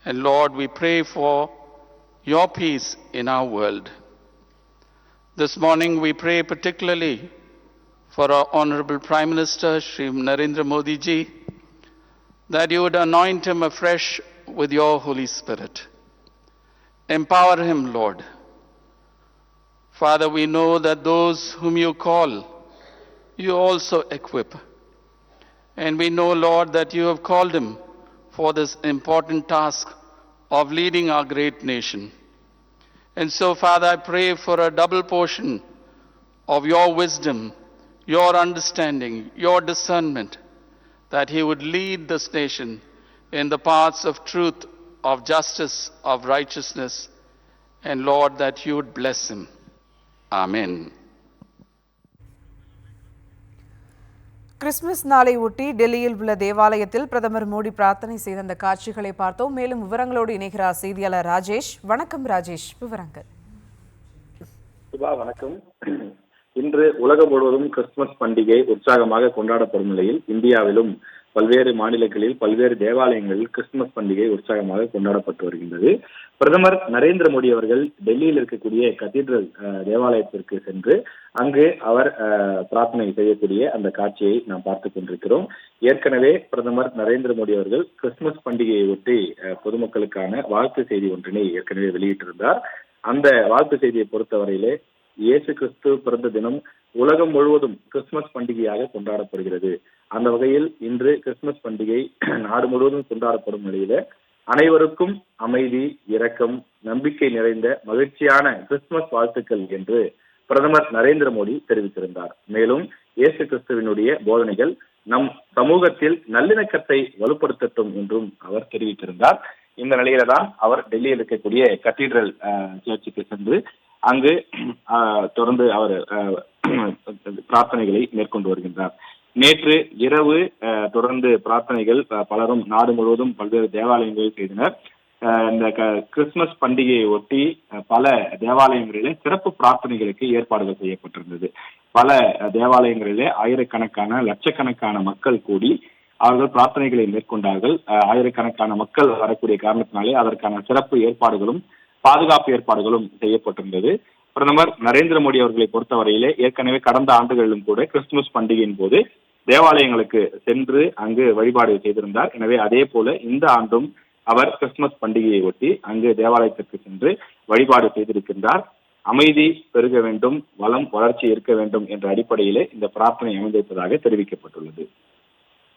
And Lord, we pray for your peace in our world. This morning we pray particularly for our Honorable Prime Minister, Shri Narendra Modi ji, that you would anoint him afresh with your Holy Spirit. Empower him, Lord. Father, we know that those whom you call, you also equip. And we know, Lord, that you have called him for this important task of leading our great nation. And so, Father, I pray for a double portion of your wisdom, your understanding, your discernment, that he would lead this nation in the paths of truth, of justice, of righteousness, and Lord, that you would bless him. Amen. Christmas நாளை ஒட்டி டெல்லியில் உள்ள தேவாலயத்தில் பிரதமர் மோடி பிரார்த்தனை செய்த அந்த காட்சிகளை பார்த்தோம். மேலும் விவரங்களோடு இணைகிறார் செய்தியாளர் ராஜேஷ். வணக்கம் ராஜேஷ், விவரங்கள். வணக்கம். இன்று உலகம் முழுவதும் கிறிஸ்துமஸ் பண்டிகை உற்சாகமாக கொண்டாடப்படும் நிலையில் இந்தியாவிலும் பல்வேறு மாநிலங்களில் பல்வேறு தேவாலயங்களில் கிறிஸ்துமஸ் பண்டிகை உற்சாகமாக கொண்டாடப்பட்டு வருகின்றது. பிரதமர் நரேந்திர மோடி அவர்கள் டெல்லியில் இருக்கக்கூடிய கத்தீட்ரல் தேவாலயத்திற்கு சென்று அங்கு அவர் பிரார்த்தனை செய்யக்கூடிய அந்த காட்சியை நாம் பார்த்துக் கொண்டிருக்கிறோம். ஏற்கனவே பிரதமர் நரேந்திர மோடி அவர்கள் கிறிஸ்துமஸ் பண்டிகையை ஒட்டி பொதுமக்களுக்கான வாழ்த்து செய்தி ஒன்றினை ஏற்கனவே வெளியிட்டிருந்தார். அந்த வாழ்த்து செய்தியை பொறுத்தவரையிலே இயேசு கிறிஸ்து பிறந்த தினம் உலகம் முழுவதும் கிறிஸ்துமஸ் பண்டிகையாக கொண்டாடப்படுகிறது. அந்த வகையில் இன்று கிறிஸ்துமஸ் பண்டிகை நாடு முழுவதும் கொண்டாடப்படும் நிலையில அனைவருக்கும் அமைதி, இரக்கம், நம்பிக்கை நிறைந்த மகிழ்ச்சியான கிறிஸ்துமஸ் வாழ்த்துக்கள் என்று பிரதமர் நரேந்திர மோடி தெரிவித்திருந்தார். மேலும் இயேசு கிறிஸ்துவினுடைய போதனைகள் நம் சமூகத்தில் நல்லிணக்கத்தை வலுப்படுத்தட்டும் என்றும் அவர் தெரிவித்திருந்தார். இந்த நிலையில தான் அவர் டெல்லியில் இருக்கக்கூடிய கத்தீட்ரல் சர்ச்சுக்கு சென்று அங்கு தொடர்ந்து அவர் பிரார்த்தனைகளை மேற்கொண்டு வருகின்றார். நேற்று இரவு தொடர்ந்து பிரார்த்தனைகள் பலரும் நாடு முழுவதும் பல்வேறு தேவாலயங்களில் செய்தனர். இந்த கிறிஸ்துமஸ் பண்டிகையை ஒட்டி பல தேவாலயங்களிலே சிறப்பு பிரார்த்தனைகளுக்கு ஏற்பாடுகள் செய்யப்பட்டிருந்தது. பல தேவாலயங்களிலே ஆயிரக்கணக்கான லட்சக்கணக்கான மக்கள் கூடி அவர்கள் பிரார்த்தனைகளை மேற்கொண்டார்கள். ஆயிரக்கணக்கான மக்கள் வரக்கூடிய காரணத்தினாலே அதற்கான சிறப்பு ஏற்பாடுகளும் பாதுகாப்பு ஏற்பாடுகளும் செய்யப்பட்டிருந்தது. பிரதமர் நரேந்திர மோடி அவர்களை பொறுத்தவரையிலே ஏற்கனவே கடந்த ஆண்டுகளிலும் கூட கிறிஸ்துமஸ் பண்டிகையின் போது தேவாலயங்களுக்கு சென்று அங்கு வழிபாடு செய்திருந்தார். எனவே அதே போல இந்த ஆண்டும் அவர் கிறிஸ்துமஸ் பண்டிகையை ஒட்டி அங்கு தேவாலயத்திற்கு சென்று வழிபாடு செய்திருக்கின்றார். அமைதி பெருக வேண்டும், வளம் வளர்ச்சி இருக்க வேண்டும் என்ற அடிப்படையிலே இந்த பிரார்த்தனை அமைந்திருப்பதாக தெரிவிக்கப்பட்டுள்ளது.